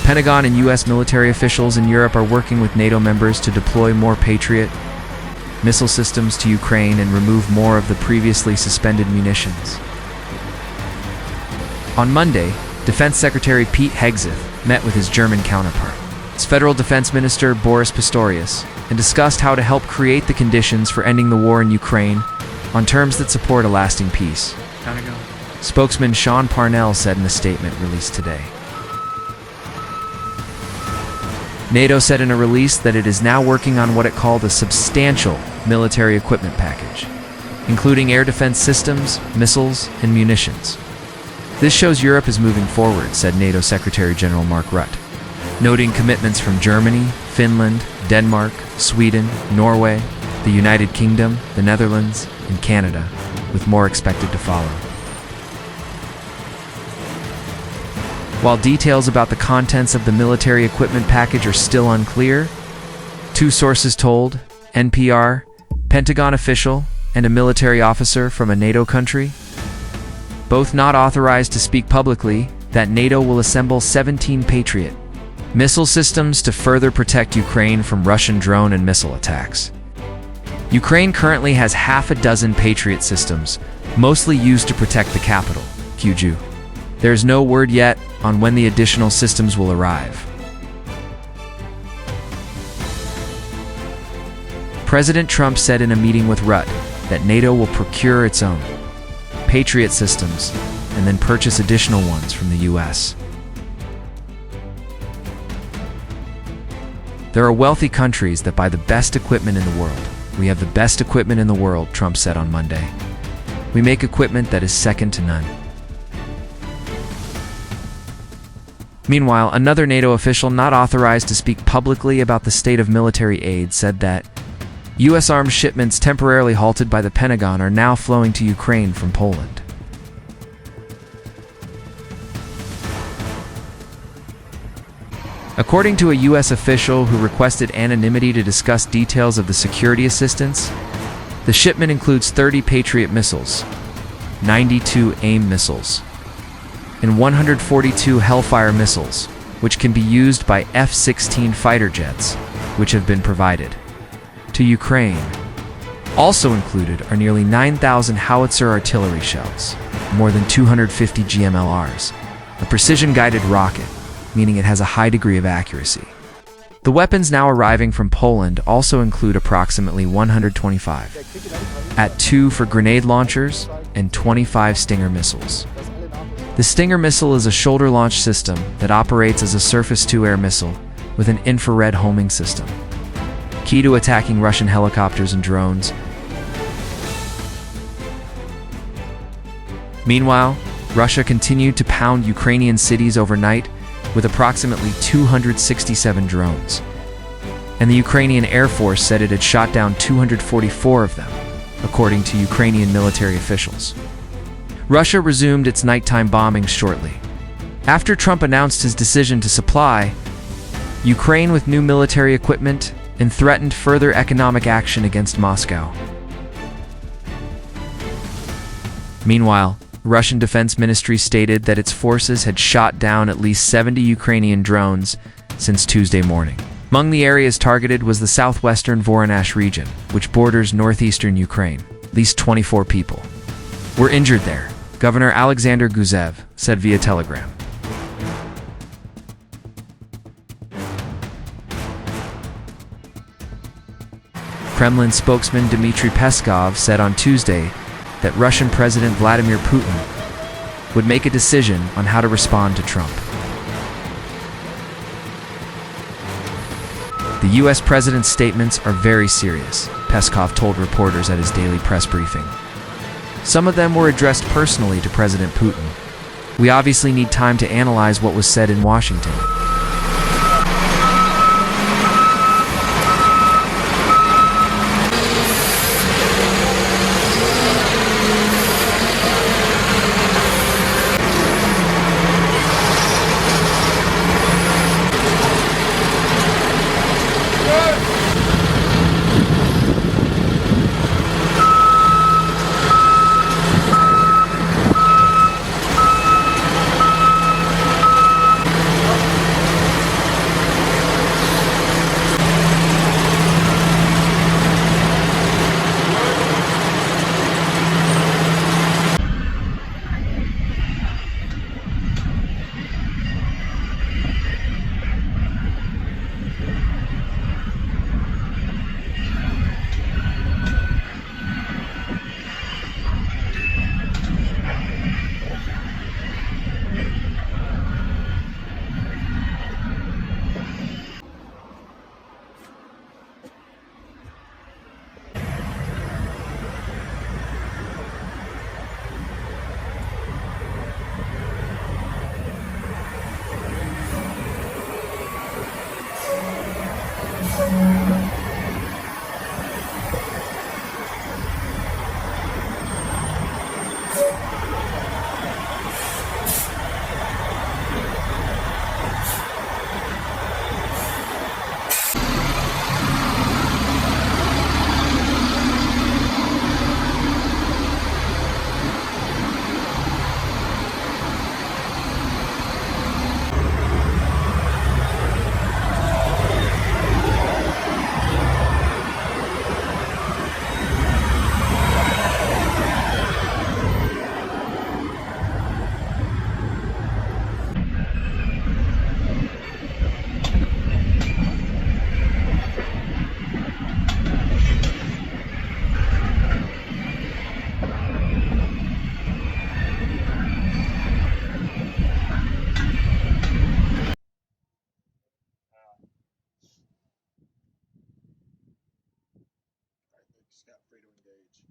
Pentagon and US military officials in Europe are working with NATO members to deploy more Patriot missile systems to Ukraine and remove more of the previously suspended munitions. On Monday, Defense Secretary Pete Hegseth met with his German counterpart, its Federal Defense Minister Boris Pistorius, and discussed how to help create the conditions for ending the war in Ukraine on terms that support a lasting peace. Spokesman Sean Parnell said in a statement released today. NATO said in a release that it is now working on what it called a substantial military equipment package, including air defense systems, missiles, and munitions. This shows Europe is moving forward, said NATO Secretary General Mark Rutte, noting commitments from Germany, Finland, Denmark, Sweden, Norway, the United Kingdom, the Netherlands, and Canada, with more expected to follow. While details about the contents of the military equipment package are still unclear, two sources told NPR, Pentagon official, and a military officer from a NATO country, both not authorized to speak publicly, that NATO will assemble 17 Patriot missile systems to further protect Ukraine from Russian drone and missile attacks. Ukraine currently has half a dozen Patriot systems, mostly used to protect the capital, Kyivy. There is no word yet on when the additional systems will arrive. President Trump said in a meeting with Rutte that NATO will procure its own Patriot systems and then purchase additional ones from the US. There are wealthy countries that buy the best equipment in the world. We have the best equipment in the world, Trump said on Monday. We make equipment that is second to none. Meanwhile, another NATO official not authorized to speak publicly about the state of military aid said that U.S. arms shipments temporarily halted by the Pentagon are now flowing to Ukraine from Poland. According to a U.S. official who requested anonymity to discuss details of the security assistance, the shipment includes 30 Patriot missiles, 92 AIM missiles, and 142 Hellfire missiles, which can be used by F-16 fighter jets, which have been provided to Ukraine. Also included are nearly 9,000 howitzer artillery shells, more than 250 GMLRs, a precision-guided rocket, meaning it has a high degree of accuracy. The weapons now arriving from Poland also include approximately 125 At-2 for grenade launchers and 25 Stinger missiles. The Stinger missile is a shoulder-launched system that operates as a surface-to-air missile with an infrared homing system, key to attacking Russian helicopters and drones. Meanwhile, Russia continued to pound Ukrainian cities overnight with approximately 267 drones, and the Ukrainian Air Force said it had shot down 244 of them, according to Ukrainian military officials. Russia resumed its nighttime bombings shortly, after Trump announced his decision to supply Ukraine with new military equipment and threatened further economic action against Moscow. Meanwhile, Russian Defense Ministry stated that its forces had shot down at least 70 Ukrainian drones since Tuesday morning. Among the areas targeted was the southwestern Voronezh region, which borders northeastern Ukraine. At least 24 people were injured there, Governor Alexander Gusev said via Telegram. Kremlin spokesman Dmitry Peskov said on Tuesday that Russian President Vladimir Putin would make a decision on how to respond to Trump. The U.S. president's statements are very serious, Peskov told reporters at his daily press briefing. Some of them were addressed personally to President Putin. We obviously need time to analyze what was said in Washington. not free to engage.